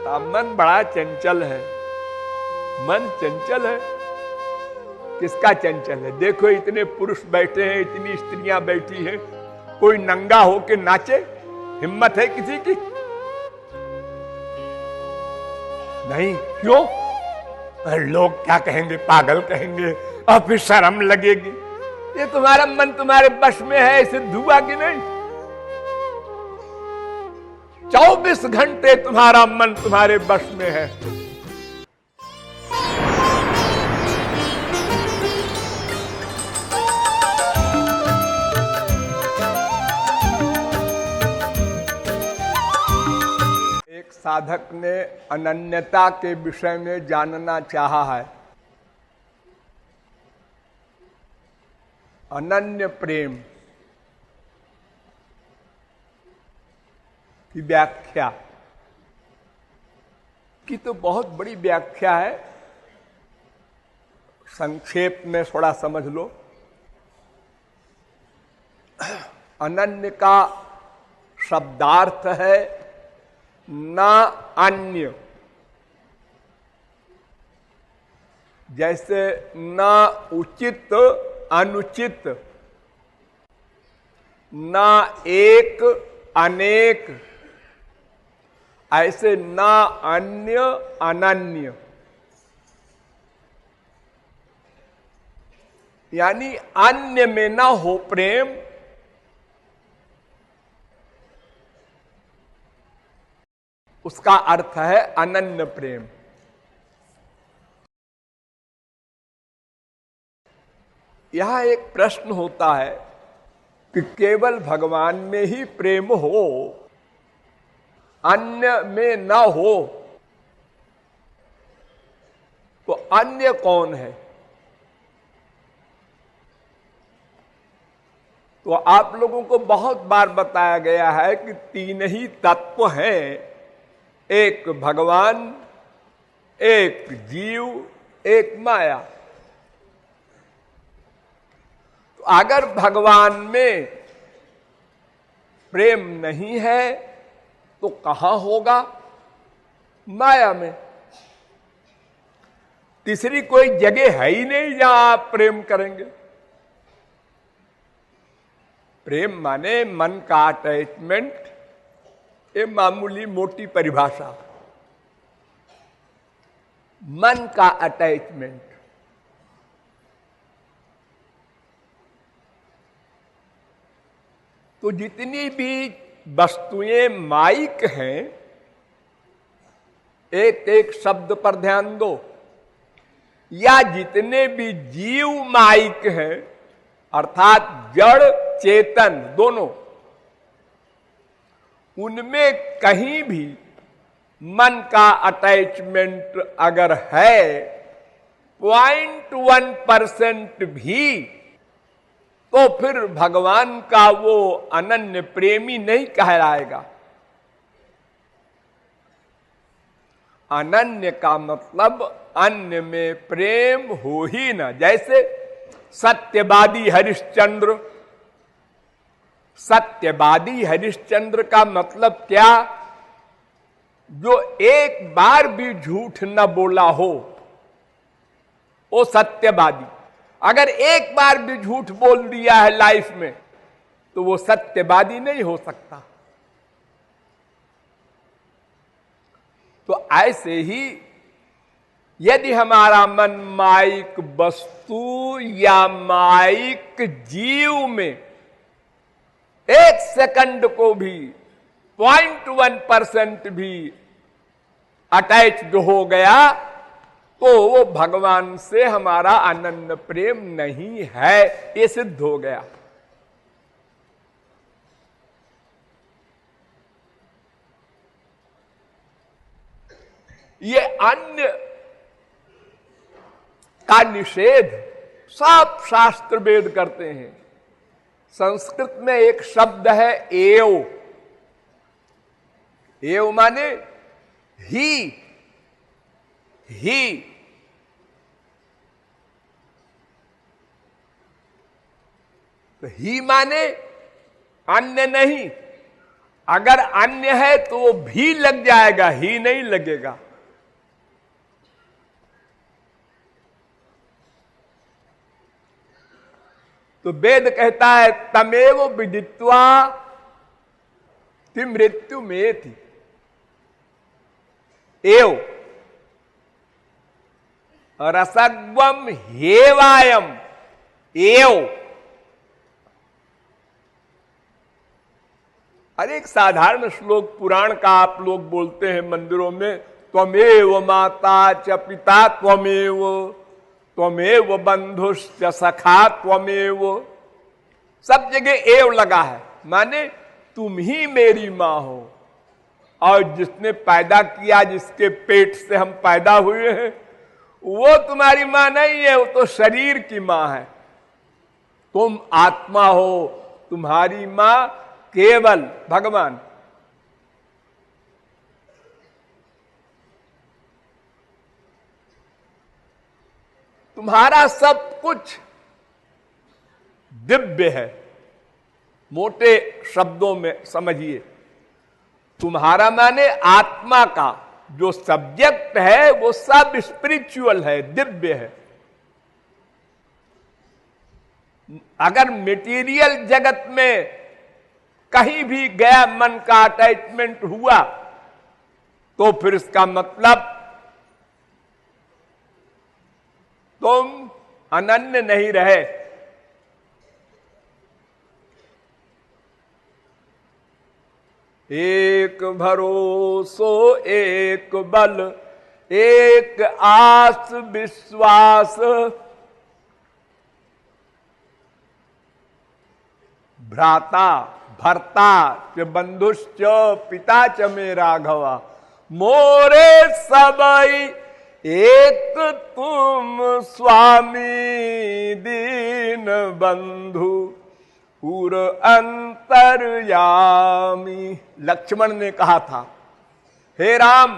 रहता। मन बड़ा चंचल है, मन चंचल है। किसका चंचल है? देखो इतने पुरुष बैठे हैं, इतनी स्त्रियां बैठी हैं, कोई नंगा होके नाचे? हिम्मत है किसी की? नहीं। क्यों? लोग क्या कहेंगे, पागल कहेंगे, और फिर शर्म लगेगी। ये तुम्हारा मन तुम्हारे बस में है, इसे धुआ कि नहीं? 24 घंटे तुम्हारा मन तुम्हारे बस में है। एक साधक ने अनन्यता के विषय में जानना चाहा है। अनन्य प्रेम की व्याख्या की तो बहुत बड़ी व्याख्या है, संक्षेप में थोड़ा समझ लो। अनन्य का शब्दार्थ है ना अन्य। जैसे ना उचित अनुचित, ना एक अनेक, ऐसे ना अन्य अनन्य। यानी अन्य में ना हो प्रेम, उसका अर्थ है अनन्य प्रेम। यहां एक प्रश्न होता है कि केवल भगवान में ही प्रेम हो, अन्य में न हो, तो अन्य कौन है? तो आप लोगों को बहुत बार बताया गया है कि 3 ही तत्व हैं, एक भगवान, एक जीव, एक माया। तो अगर भगवान में प्रेम नहीं है तो कहां होगा? माया में। तीसरी कोई जगह है ही नहीं जहां आप प्रेम करेंगे। प्रेम माने मन का अटैचमेंट, ये मामूली मोटी परिभाषा। मन का अटैचमेंट। तो जितनी भी वस्तुएं माइक हैं, एक एक शब्द पर ध्यान दो, या जितने भी जीव माइक हैं, अर्थात जड़ चेतन दोनों, उनमें कहीं भी मन का अटैचमेंट अगर है 0.1% भी, तो फिर भगवान का वो अनन्य प्रेमी नहीं कहलाएगा। अनन्य का मतलब अन्य में प्रेम हो ही न। जैसे सत्यवादी हरिश्चंद्र। सत्यवादी हरिश्चंद्र का मतलब क्या? जो एक बार भी झूठ न बोला हो, वो सत्यवादी। अगर एक बार भी झूठ बोल दिया है लाइफ में, तो वो सत्यवादी नहीं हो सकता। तो ऐसे ही यदि हमारा मन माइक वस्तु या माइक जीव में 1 सेकंड को भी 0.1% भी अटैच्ड हो गया, तो वो भगवान से हमारा अनन्य प्रेम नहीं है, ये सिद्ध हो गया। ये अन्य का निषेध सब शास्त्र वेद करते हैं। संस्कृत में एक शब्द है एव। एव माने ही। तो ही माने अन्य नहीं, अगर अन्य है तो वो भी लग जाएगा, ही नहीं लगेगा। तो वेद कहता है तमेव विदित्वा ति मृत्यु में थी एव रसग्वम हेवायम एव। अरे एक साधारण श्लोक पुराण का आप लोग बोलते हैं मंदिरों में, त्वमेव माता च पिता त्वमेव त्वमेव बंधुश्च सखा त्वमेव। सब जगह एव लगा है, माने तुम ही मेरी मां हो, और जिसने पैदा किया, जिसके पेट से हम पैदा हुए हैं, वो तुम्हारी मां नहीं है, वो तो शरीर की मां है। तुम आत्मा हो, तुम्हारी मां केवल भगवान। तुम्हारा सब कुछ दिव्य है। मोटे शब्दों में समझिए, तुम्हारा माने आत्मा का जो सब्जेक्ट है वो सब स्पिरिचुअल है, दिव्य है। अगर मटेरियल जगत में कहीं भी गया मन का अटैचमेंट हुआ तो फिर इसका मतलब तुम अनन्य नहीं रहे। एक भरोसो एक बल एक आस विश्वास, भ्राता भर्ता च बंधुश्च पिता च मे राघवा, मोरे सबई एक तुम स्वामी दीन बंधु पूर अंतर्यामी। लक्ष्मण ने कहा था, हे राम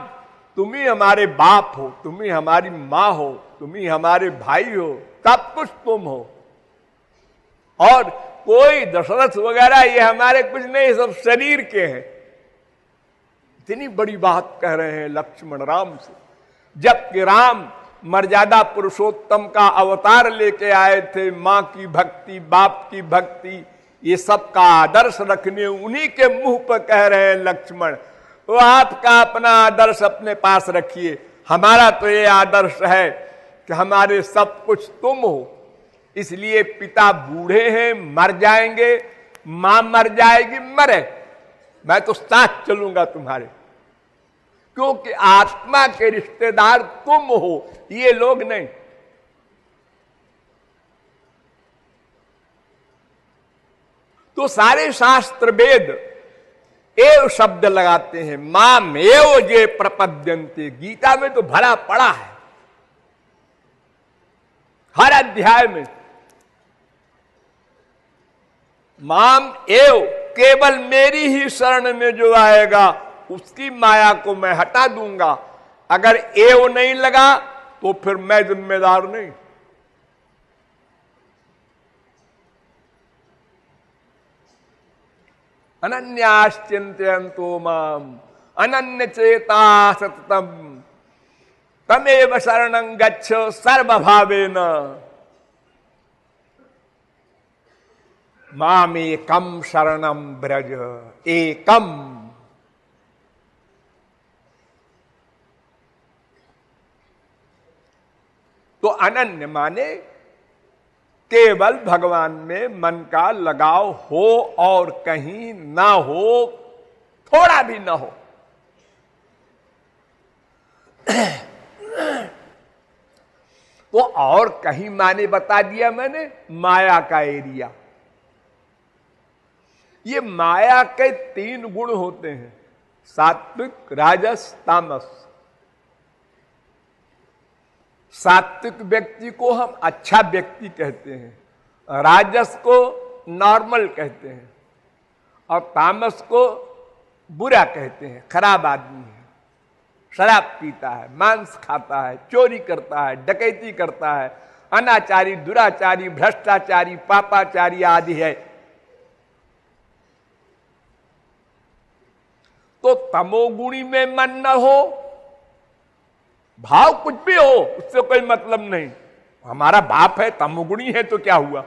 तुम ही हमारे बाप हो, तुम ही हमारी मां हो, तुम ही हमारे भाई हो, सब कुछ तुम हो, और कोई दशरथ वगैरह ये हमारे कुछ नहीं, सब शरीर के हैं। इतनी बड़ी बात कह रहे हैं लक्ष्मण राम से, जबकि राम मर्यादा पुरुषोत्तम का अवतार लेके आए थे। मां की भक्ति, बाप की भक्ति, ये सब का आदर्श रखने उन्हीं के मुंह पर कह रहे हैं लक्ष्मण, तो आपका अपना आदर्श अपने पास रखिए, हमारा तो ये आदर्श है कि हमारे सब कुछ तुम हो। इसलिए पिता बूढ़े हैं, मर जाएंगे, मां मर जाएगी, मरे, मैं तो साथ चलूंगा तुम्हारे, क्योंकि आत्मा के रिश्तेदार तुम हो, ये लोग नहीं। तो सारे शास्त्र वेद एव शब्द लगाते हैं, माम एव जे प्रपद्यन्ते। गीता में तो भरा पड़ा है, हर अध्याय में माम एव, केवल मेरी ही शरण में जो आएगा उसकी माया को मैं हटा दूंगा। अगर एव नहीं लगा तो फिर मैं जिम्मेदार नहीं। अनन्याश्चिन्तयन्तो माम अनन्य चेता सततम तमेव शरणं गच्छ सर्वभावेन मामेकम शरणं ब्रज। एकम, तो अनन्य माने केवल भगवान में मन का लगाव हो और कहीं ना हो, थोड़ा भी ना हो। तो और कहीं माने बता दिया मैंने, माया का एरिया। ये माया के 3 गुण होते हैं, सात्विक राजस तामस। सात्विक व्यक्ति को हम अच्छा व्यक्ति कहते हैं, राजस को नॉर्मल कहते हैं, और तामस को बुरा कहते हैं, खराब आदमी है, शराब पीता है, मांस खाता है, चोरी करता है, डकैती करता है, अनाचारी, दुराचारी, भ्रष्टाचारी, पापाचारी आदि है। तो तमोगुणी में मन न हो, भाव कुछ भी हो उससे कोई मतलब नहीं। हमारा बाप है तमोगुणी है तो क्या हुआ,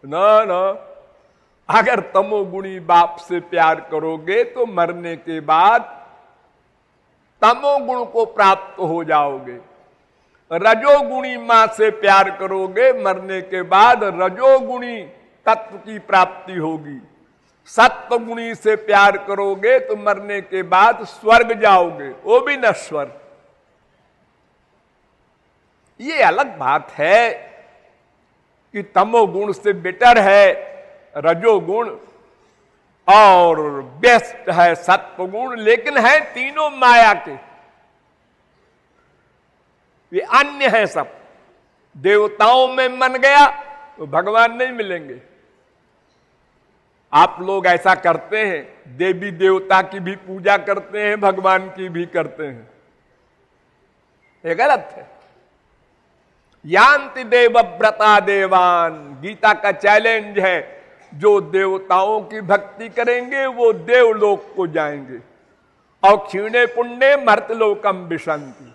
ना ना। अगर तमोगुणी बाप से प्यार करोगे तो मरने के बाद तमोगुण को प्राप्त हो जाओगे। रजोगुणी मां से प्यार करोगे, मरने के बाद रजोगुणी तत्व की प्राप्ति होगी। सत्वगुणी से प्यार करोगे तो मरने के बाद स्वर्ग जाओगे, वो भी नश्वर। ये अलग बात है कि तमोगुण से बेटर है रजोगुण और बेस्ट है सत्वगुण, लेकिन है तीनों माया के, ये अन्य है सब। देवताओं में मन गया तो भगवान नहीं मिलेंगे। आप लोग ऐसा करते हैं, देवी देवता की भी पूजा करते हैं, भगवान की भी करते हैं, ये गलत है। यान्ति देवव्रता देवान, गीता का चैलेंज है। जो देवताओं की भक्ति करेंगे वो देवलोक को जाएंगे। और क्षीणे पुण्य मर्तलोकम विशंति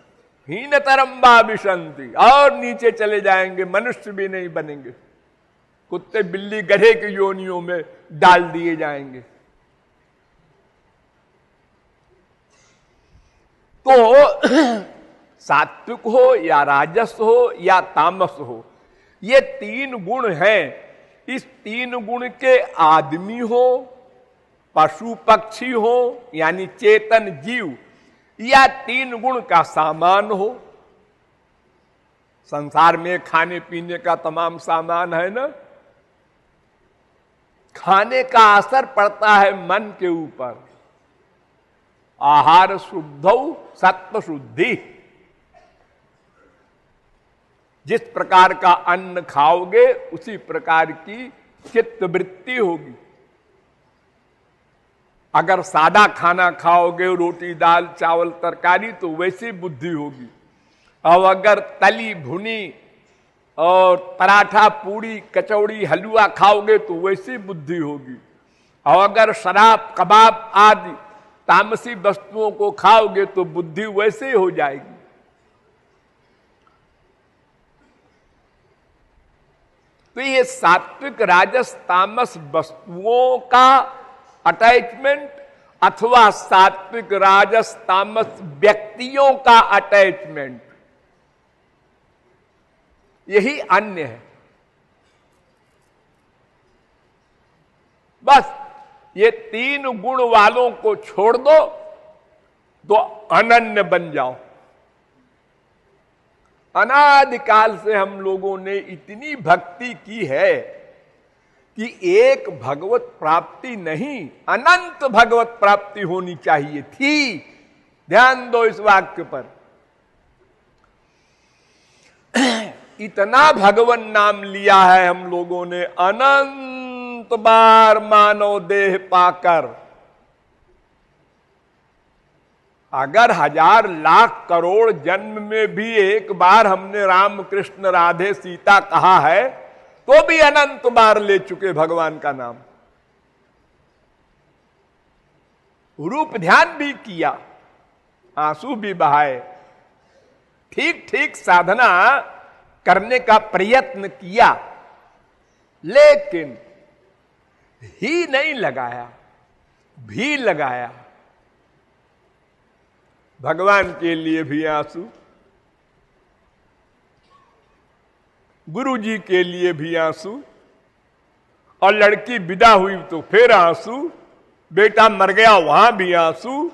हीनतरम्बा विशंति, और नीचे चले जाएंगे, मनुष्य भी नहीं बनेंगे, कुत्ते बिल्ली गधे की योनियों में डाल दिए जाएंगे। तो सात्विक हो या राजस हो या तामस हो, ये तीन गुण हैं। इस तीन गुण के आदमी हो, पशु पक्षी हो यानी चेतन जीव, या तीन गुण का सामान हो। संसार में खाने पीने का तमाम सामान है ना, खाने का असर पड़ता है मन के ऊपर। आहार शुद्धौ सत्व शुद्धि, जिस प्रकार का अन्न खाओगे उसी प्रकार की चित्त वृत्ति होगी। अगर सादा खाना खाओगे, रोटी दाल चावल तरकारी, तो वैसी बुद्धि होगी। और अगर तली भुनी और पराठा पूड़ी कचौड़ी हलवा खाओगे तो वैसी बुद्धि होगी। और अगर शराब कबाब आदि तामसी वस्तुओं को खाओगे तो बुद्धि वैसे ही हो जाएगी। तो ये सात्विक राजस तामस वस्तुओं का अटैचमेंट अथवा सात्विक राजस तामस व्यक्तियों का अटैचमेंट, यही अन्य है। बस ये तीन गुण वालों को छोड़ दो तो अनन्य बन जाओ। अनादिकाल से हम लोगों ने इतनी भक्ति की है कि एक भगवत प्राप्ति नहीं, अनंत भगवत प्राप्ति होनी चाहिए थी। ध्यान दो इस वाक्य पर। इतना भगवन नाम लिया है हम लोगों ने, अनंत बार मानव देह पाकर। अगर 1000 लाख करोड़ जन्म में भी एक बार हमने राम कृष्ण राधे सीता कहा है तो भी अनंत बार ले चुके भगवान का नाम। रूप ध्यान भी किया, आंसू भी बहाए, ठीक ठीक साधना करने का प्रयत्न किया, लेकिन ही नहीं लगाया, भी लगाया। भगवान के लिए भी आंसू, गुरु जी के लिए भी आंसू, और लड़की विदा हुई तो फिर आंसू, बेटा मर गया वहां भी आंसू।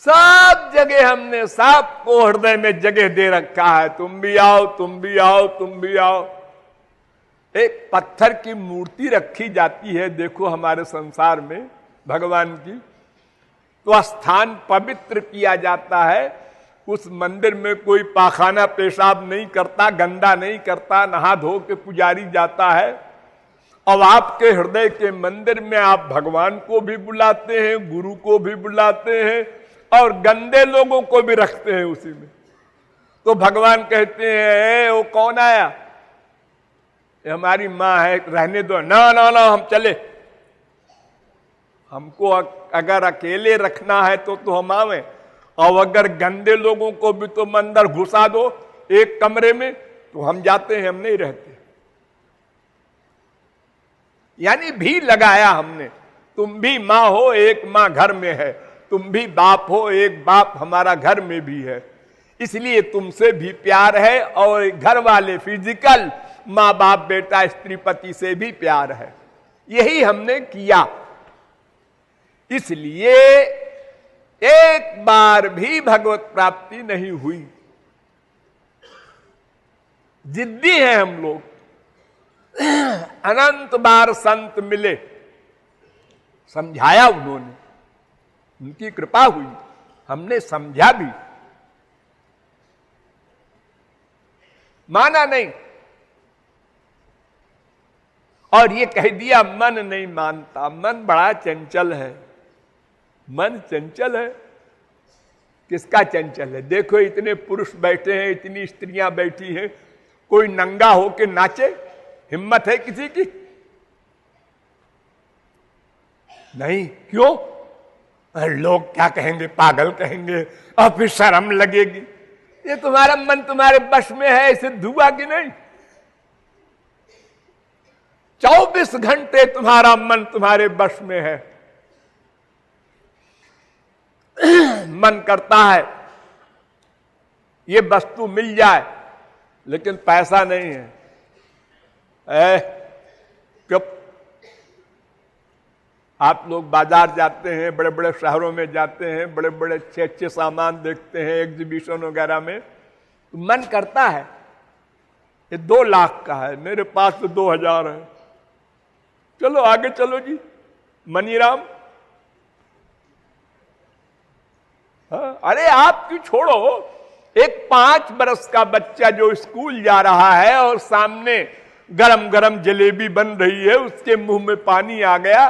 सब जगह हमने सबको हृदय में जगह दे रखा है, तुम भी आओ तुम भी आओ तुम भी आओ। एक पत्थर की मूर्ति रखी जाती है, देखो हमारे संसार में भगवान की, तो स्थान पवित्र किया जाता है। उस मंदिर में कोई पाखाना पेशाब नहीं करता, गंदा नहीं करता, नहा धो के पुजारी जाता है। अब आपके हृदय के मंदिर में आप भगवान को भी बुलाते हैं, गुरु को भी बुलाते हैं, और गंदे लोगों को भी रखते हैं उसी में। तो भगवान कहते हैं वो कौन आया, ये हमारी माँ है, रहने दो। ना ना ना हम चले, हमको अगर अकेले रखना है तो हम आवे, और अगर गंदे लोगों को भी तुम अंदर घुसा दो एक कमरे में तो हम जाते हैं, हम नहीं रहते। यानी भी लगाया हमने। तुम भी मां हो, एक मां घर में है, तुम भी बाप हो, एक बाप हमारा घर में भी है, इसलिए तुमसे भी प्यार है, और घर वाले फिजिकल मां बाप बेटा स्त्री पति से भी प्यार है। यही हमने किया। इसलिए एक बार भी भगवत प्राप्ति नहीं हुई। जिद्दी हैं हम लोग। अनंत बार संत मिले, समझाया उन्होंने, उनकी कृपा हुई, हमने समझा भी, माना नहीं, और ये कह दिया मन नहीं मानता। मन बड़ा चंचल है, मन चंचल है। किसका चंचल है? देखो इतने पुरुष बैठे हैं, इतनी स्त्रियां बैठी हैं, कोई नंगा होके नाचे? हिम्मत है किसी की? नहीं। क्यों? लोग क्या कहेंगे, पागल कहेंगे, और फिर शर्म लगेगी। ये तुम्हारा मन तुम्हारे बश में है, इसे धुआ कि नहीं? 24 घंटे तुम्हारा मन तुम्हारे बश में है। मन करता है ये वस्तु मिल जाए, लेकिन पैसा नहीं है। कब आप लोग बाजार जाते हैं, बड़े बड़े शहरों में जाते हैं, बड़े बड़े अच्छे अच्छे सामान देखते हैं एग्जीबिशन वगैरह में, तो मन करता है ये 2 लाख का है, मेरे पास तो 2000 है, चलो आगे चलो जी मनीराम। हाँ, अरे आप क्यों छोड़ो, एक 5 बरस का बच्चा जो स्कूल जा रहा है और सामने गरम गरम जलेबी बन रही है, उसके मुंह में पानी आ गया,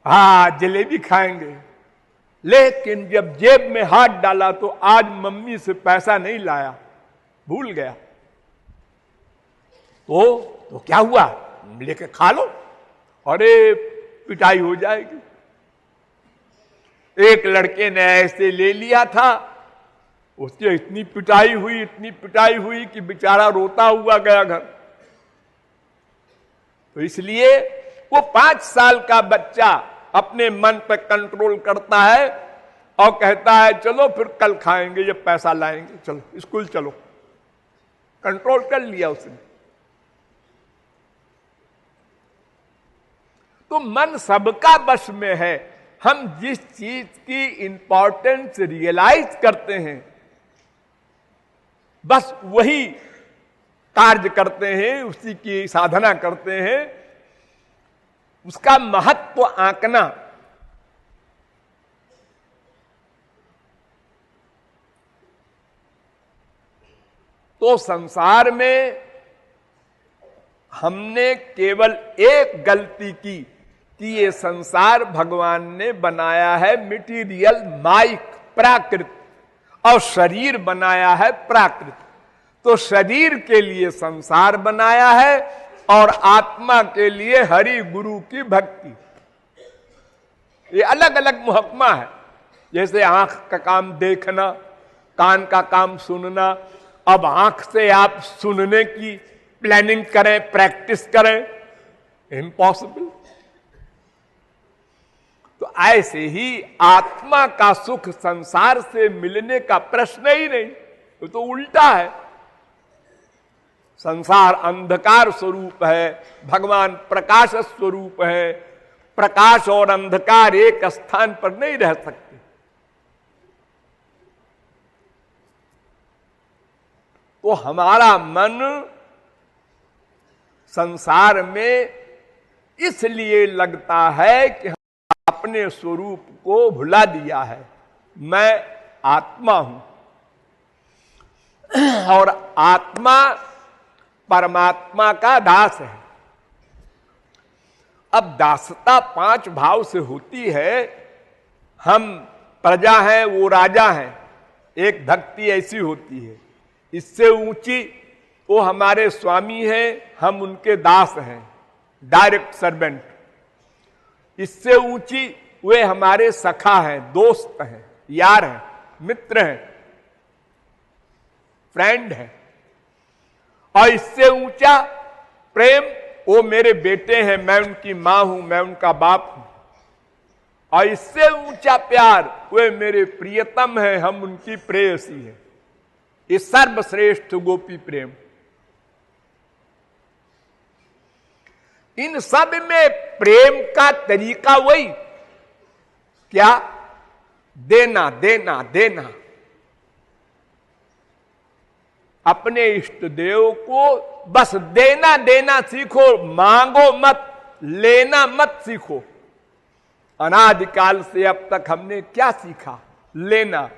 हाँ जलेबी खाएंगे, लेकिन जब जेब में हाथ डाला तो आज मम्मी से पैसा नहीं लाया, भूल गया, तो क्या हुआ, लेके खा लो, अरे पिटाई हो जाएगी। एक लड़के ने ऐसे ले लिया था, उसकी इतनी पिटाई हुई कि बेचारा रोता हुआ गया घर। तो इसलिए वो 5 साल का बच्चा अपने मन पर कंट्रोल करता है और कहता है चलो फिर कल खाएंगे जब पैसा लाएंगे, चलो स्कूल चलो, कंट्रोल कर लिया उसने। तो मन सबका बश में है। हम जिस चीज की इंपॉर्टेंस रियलाइज करते हैं बस वही कार्य करते हैं, उसी की साधना करते हैं, उसका महत्व आंकना। तो संसार में हमने केवल एक गलती की कि ये संसार भगवान ने बनाया है मटीरियल माइक प्राकृत, और शरीर बनाया है प्राकृत। तो शरीर के लिए संसार बनाया है और आत्मा के लिए हरि गुरु की भक्ति। ये अलग अलग महकमा है। जैसे आंख का काम देखना, कान का काम सुनना, अब आंख से आप सुनने की प्लानिंग करें, प्रैक्टिस करें, इम्पॉसिबल। तो ऐसे ही आत्मा का सुख संसार से मिलने का प्रश्न ही नहीं, तो उल्टा है। संसार अंधकार स्वरूप है, भगवान प्रकाश स्वरूप है। प्रकाश और अंधकार एक स्थान पर नहीं रह सकते। तो हमारा मन संसार में इसलिए लगता है कि अपने स्वरूप को भुला दिया है। मैं आत्मा हूं और आत्मा परमात्मा का दास है। अब दासता 5 भाव से होती है। हम प्रजा हैं, वो राजा हैं। एक भक्ति ऐसी होती है। इससे ऊंची वो हमारे स्वामी हैं, हम उनके दास हैं, डायरेक्ट सर्वेंट। इससे ऊंची वे हमारे सखा हैं, दोस्त हैं, यार हैं, मित्र हैं, फ्रेंड हैं। और इससे ऊंचा प्रेम वो मेरे बेटे हैं, मैं उनकी मां हूं, मैं उनका बाप हूं। और इससे ऊंचा प्यार वे मेरे प्रियतम हैं, हम उनकी प्रेयसी हैं। ये सर्वश्रेष्ठ गोपी प्रेम। इन सब में प्रेम का तरीका वही क्या? देना देना देना। अपने इष्ट देव को बस देना देना सीखो, मांगो मत, लेना मत सीखो। अनादिकाल से अब तक हमने क्या सीखा? लेना।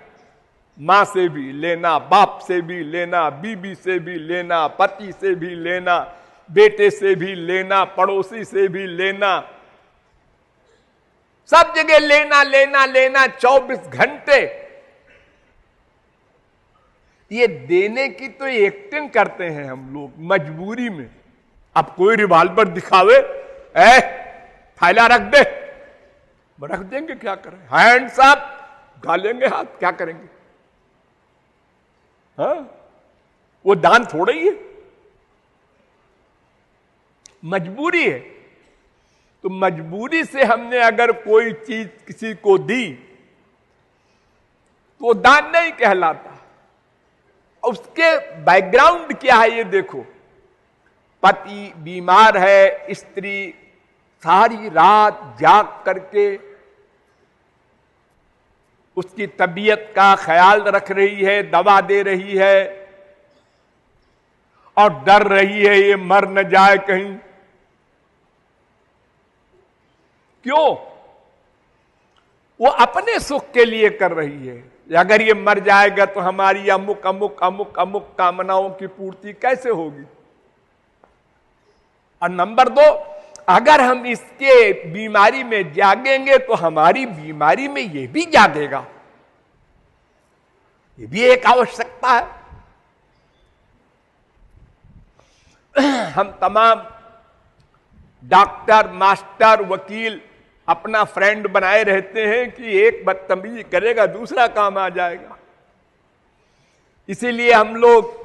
मां से भी लेना, बाप से भी लेना, बीबी से भी लेना, पति से भी लेना, बेटे से भी लेना, पड़ोसी से भी लेना, सब जगह लेना लेना लेना 24 घंटे। ये देने की तो एक्टिंग करते हैं हम लोग मजबूरी में। अब कोई रिवॉल्वर दिखावे, थैला रख दे, रख देंगे, क्या करें? हैंड्स अप, गालेंगे हाथ, क्या करेंगे? हाँ, वो दान थोड़ा ही है, मजबूरी है। तो मजबूरी से हमने अगर कोई चीज किसी को दी तो वो दान नहीं कहलाता। उसके बैकग्राउंड क्या है ये देखो। पति बीमार है, स्त्री सारी रात जाग करके उसकी तबीयत का ख्याल रख रही है, दवा दे रही है और डर रही है ये मर न जाए कहीं। क्यों? वो अपने सुख के लिए कर रही है। अगर ये मर जाएगा तो हमारी अमुक अमुक अमुक अमुक कामनाओं की पूर्ति कैसे होगी? और नंबर 2, अगर हम इसके बीमारी में जागेंगे तो हमारी बीमारी में ये भी जागेगा। ये भी एक आवश्यकता है। हम तमाम डॉक्टर, मास्टर, वकील अपना फ्रेंड बनाए रहते हैं कि एक बदतमीजी करेगा दूसरा काम आ जाएगा। इसीलिए हम लोग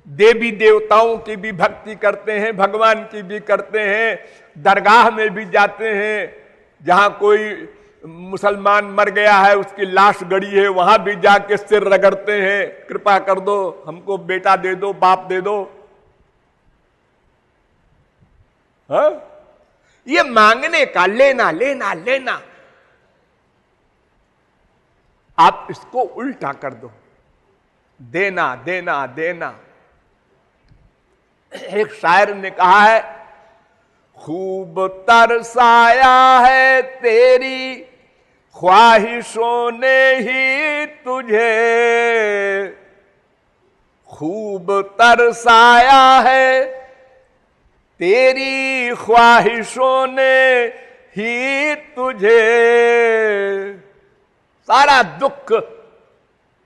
देवी देवताओं की भी भक्ति करते हैं, भगवान की भी करते हैं, दरगाह में भी जाते हैं। जहां कोई मुसलमान मर गया है, उसकी लाश गड़ी है, वहां भी जाके सिर रगड़ते हैं, कृपा कर दो, हमको बेटा दे दो, बाप दे दो। हाँ? ये मांगने का, लेना लेना लेना। आप इसको उल्टा कर दो, देना देना देना। एक शायर ने कहा है, खूब तरसाया है तेरी ख्वाहिशों ने ही तुझे, खूब तरसाया है तेरी ख्वाहिशों ने ही तुझे। सारा दुख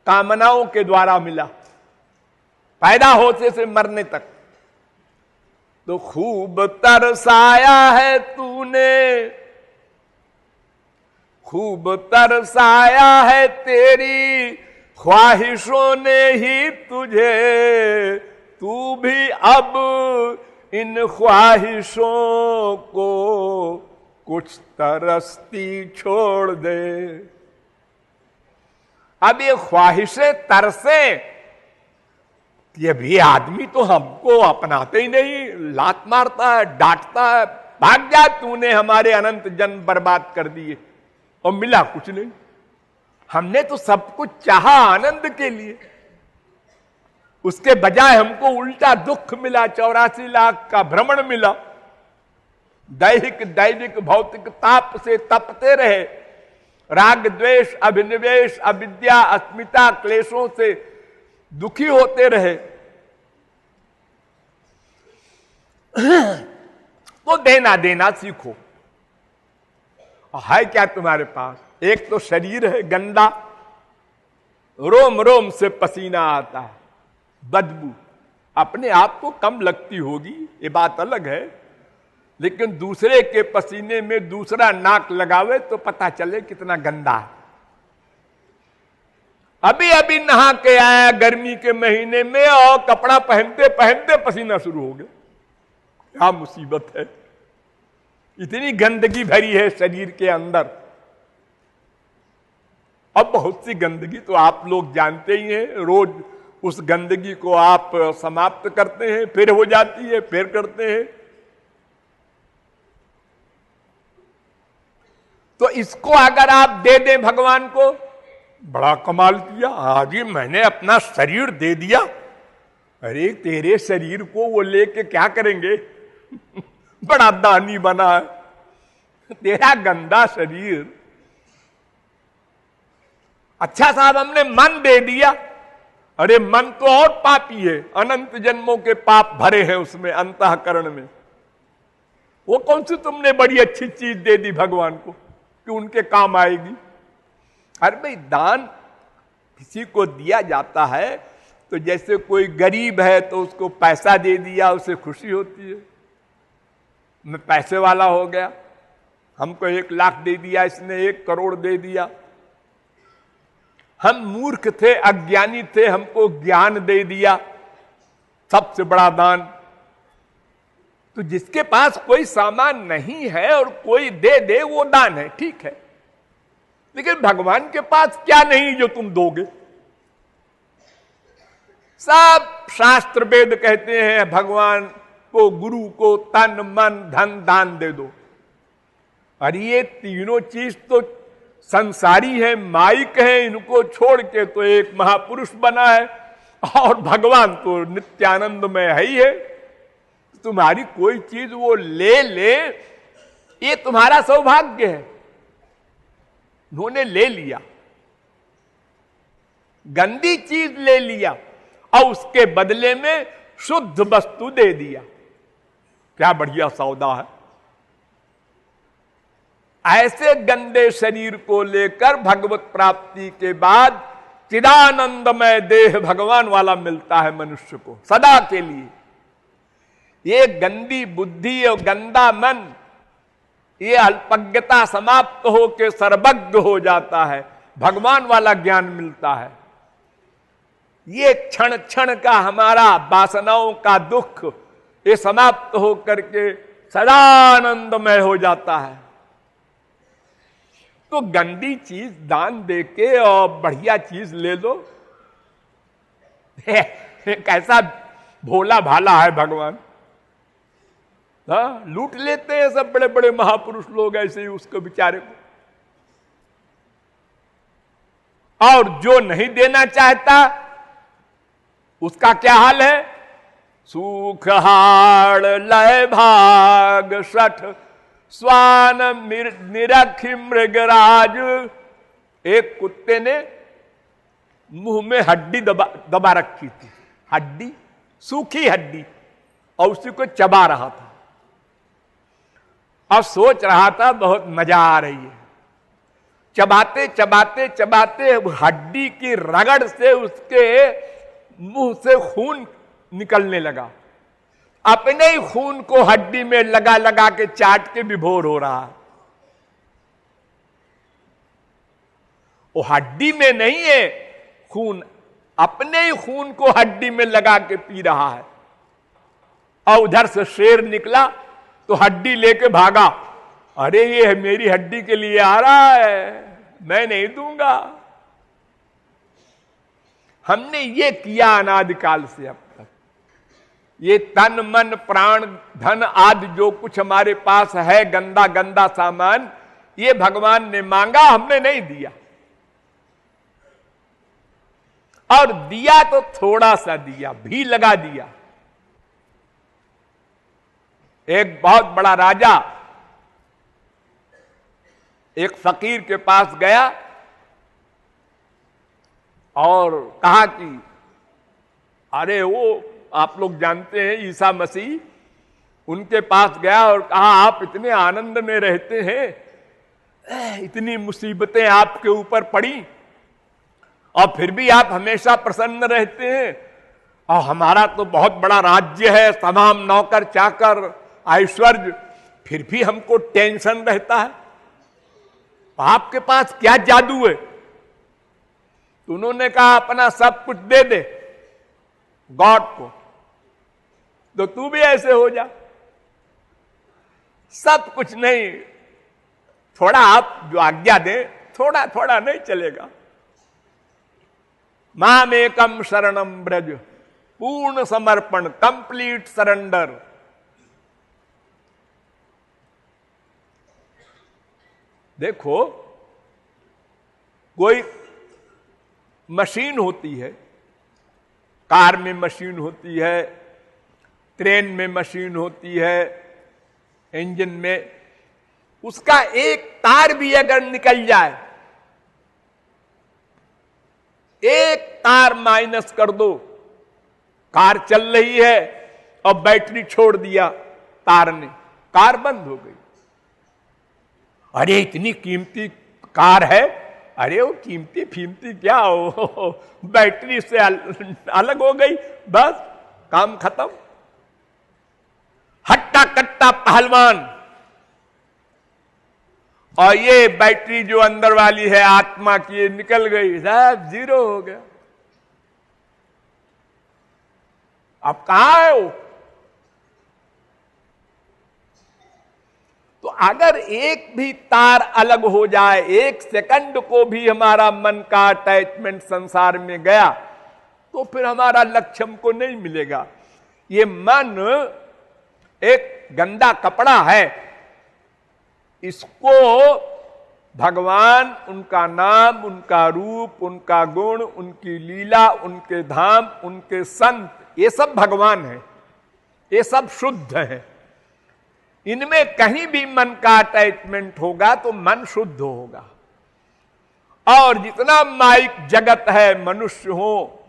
कामनाओं के द्वारा मिला, पैदा होते से मरने तक। तो खूब तरसाया है तूने, खूब तरसाया है तेरी ख्वाहिशों ने ही तुझे। तू भी अब इन ख्वाहिशों को कुछ तरसती छोड़ दे। अब ये ख्वाहिशें तरसे, ये भी आदमी तो हमको अपनाते ही नहीं, लात मारता है, डांटता है, भाग जा, तूने हमारे अनंत जन्म बर्बाद कर दिए और मिला कुछ नहीं। हमने तो सब कुछ चाहा आनंद के लिए, उसके बजाय हमको उल्टा दुख मिला। 84 लाख का भ्रमण मिला, दैहिक दैविक भौतिक ताप से तपते रहे, राग द्वेष अभिनिवेश अविद्या अस्मिता क्लेशों से दुखी होते रहे। तो देना देना सीखो। है क्या तुम्हारे पास? एक तो शरीर है गंदा, रोम रोम से पसीना आता है, बदबू अपने आप को कम लगती होगी, ये बात अलग है, लेकिन दूसरे के पसीने में दूसरा नाक लगावे तो पता चले कितना गंदा है। अभी अभी नहा के आया गर्मी के महीने में और कपड़ा पहनते पहनते पसीना शुरू हो गया। क्या मुसीबत है, इतनी गंदगी भरी है शरीर के अंदर। अब बहुत सी गंदगी तो आप लोग जानते ही हैं, रोज उस गंदगी को आप समाप्त करते हैं, फिर हो जाती है, फिर करते हैं। तो इसको अगर आप दे दें भगवान को, बड़ा कमाल किया, आज ही मैंने अपना शरीर दे दिया। अरे तेरे शरीर को वो लेके क्या करेंगे बड़ा दानी बना है, तेरा गंदा शरीर। अच्छा साहब हमने मन दे दिया, अरे मन तो और पापी है, अनंत जन्मों के पाप भरे हैं उसमें अंतःकरण में। वो कौन सी तुमने बड़ी अच्छी चीज दे दी भगवान को कि उनके काम आएगी। अरे भाई दान किसी को दिया जाता है तो जैसे कोई गरीब है तो उसको पैसा दे दिया, उसे खुशी होती है, मैं पैसे वाला हो गया, हमको 1 लाख दे दिया, इसने 1 करोड़ दे दिया। हम मूर्ख थे, अज्ञानी थे, हमको ज्ञान दे दिया, सबसे बड़ा दान। तो जिसके पास कोई सामान नहीं है और कोई दे दे वो दान है, ठीक है। लेकिन भगवान के पास क्या नहीं जो तुम दोगे। सब शास्त्र वेद कहते हैं भगवान को, गुरु को तन मन धन दान दे दो। और ये तीनों चीज तो संसारी है, माइक है, इनको छोड़ के तो एक महापुरुष बना है और भगवान तो नित्यानंद में है ही है। तुम्हारी कोई चीज वो ले ले, ये तुम्हारा सौभाग्य है। उन्होंने ले लिया, गंदी चीज ले लिया और उसके बदले में शुद्ध वस्तु दे दिया। क्या बढ़िया सौदा है। ऐसे गंदे शरीर को लेकर भगवत प्राप्ति के बाद चिदानंदमय देह भगवान वाला मिलता है मनुष्य को सदा के लिए। ये गंदी बुद्धि और गंदा मन, ये अल्पज्ञता समाप्त होकर सर्वज्ञ हो जाता है, भगवान वाला ज्ञान मिलता है। ये क्षण क्षण का हमारा वासनाओं का दुख ये समाप्त हो करके सदानंदमय हो जाता है। तो गंदी चीज दान देके और बढ़िया चीज ले लो। कैसा भोला भाला है भगवान। हाँ, लूट लेते हैं सब बड़े बड़े महापुरुष लोग ऐसे ही उसको बेचारे को। और जो नहीं देना चाहता उसका क्या हाल है। सुख हाड़ लय भाग सठ स्वान निरखी मृगराज। एक कुत्ते ने मुंह में हड्डी दबा रखी थी, हड्डी, सूखी हड्डी, और उसी को चबा रहा था। अब सोच रहा था बहुत मजा आ रही है। चबाते चबाते चबाते हड्डी की रगड़ से उसके मुंह से खून निकलने लगा। अपने ही खून को हड्डी में लगा लगा के चाट के विभोर हो रहा। वो हड्डी में नहीं है खून, अपने ही खून को हड्डी में लगा के पी रहा है। और उधर से शेर निकला तो हड्डी लेके भागा। अरे ये मेरी हड्डी के लिए आ रहा है, मैं नहीं दूंगा। हमने ये किया अनादिकाल से अब तक। ये तन मन प्राण धन आदि जो कुछ हमारे पास है गंदा गंदा सामान, ये भगवान ने मांगा, हमने नहीं दिया। और दिया तो थोड़ा सा दिया, भी लगा दिया। एक बहुत बड़ा राजा एक फकीर के पास गया और कहा कि अरे वो आप लोग जानते हैं ईसा मसीह, उनके पास गया और कहा आप इतने आनंद में रहते हैं, इतनी मुसीबतें आपके ऊपर पड़ी और फिर भी आप हमेशा प्रसन्न रहते हैं, और हमारा तो बहुत बड़ा राज्य है, तमाम नौकर चाकर ऐश्वर्य, फिर भी हमको टेंशन रहता है। आपके पास क्या जादू है? तो उन्होंने कहा अपना सब कुछ दे दे गॉड को, तो तू भी ऐसे हो जा। सब कुछ नहीं, थोड़ा आप जो आज्ञा दे, थोड़ा थोड़ा नहीं चलेगा। मामेकम शरणम ब्रज, पूर्ण समर्पण, कंप्लीट सरेंडर। देखो, कोई मशीन होती है, कार में मशीन होती है, ट्रेन में मशीन होती है, इंजन में, उसका एक तार भी अगर निकल जाए, एक तार माइनस कर दो, कार चल रही है और बैटरी छोड़ दिया तार ने, कार बंद हो गई। अरे इतनी कीमती कार है, अरे वो कीमती फीमती क्या हो, बैटरी से अलग हो गई, बस काम खत्म। हट्टा कट्टा पहलवान, और ये बैटरी जो अंदर वाली है आत्मा की, ये निकल गई, सब जीरो हो गया। अब कहां है वो? तो अगर एक भी तार अलग हो जाए, एक सेकंड को भी हमारा मन का अटैचमेंट संसार में गया, तो फिर हमारा लक्ष्य हमको नहीं मिलेगा। ये मन एक गंदा कपड़ा है, इसको भगवान, उनका नाम, उनका रूप, उनका गुण, उनकी लीला, उनके धाम, उनके संत, ये सब भगवान है, ये सब शुद्ध है। इनमें कहीं भी मन का अटैचमेंट होगा तो मन शुद्ध होगा। और जितना माइक जगत है, मनुष्य हो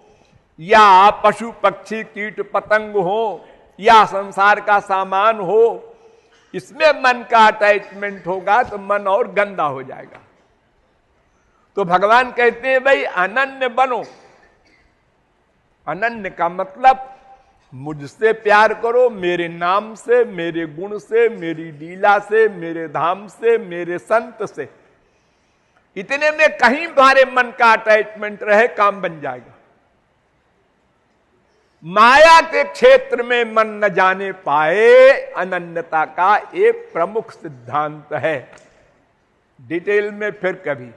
या पशु पक्षी कीट पतंग हो या संसार का सामान हो, इसमें मन का अटैचमेंट होगा तो मन और गंदा हो जाएगा। तो भगवान कहते हैं भाई अनन्य बनो। अनन्य का मतलब मुझसे प्यार करो, मेरे नाम से, मेरे गुण से, मेरी लीला से, मेरे धाम से, मेरे संत से। इतने में कहीं तुम्हारे मन का अटैचमेंट रहे, काम बन जाएगा। माया के क्षेत्र में मन न जाने पाए, अनन्यता का एक प्रमुख सिद्धांत है। डिटेल में फिर कभी।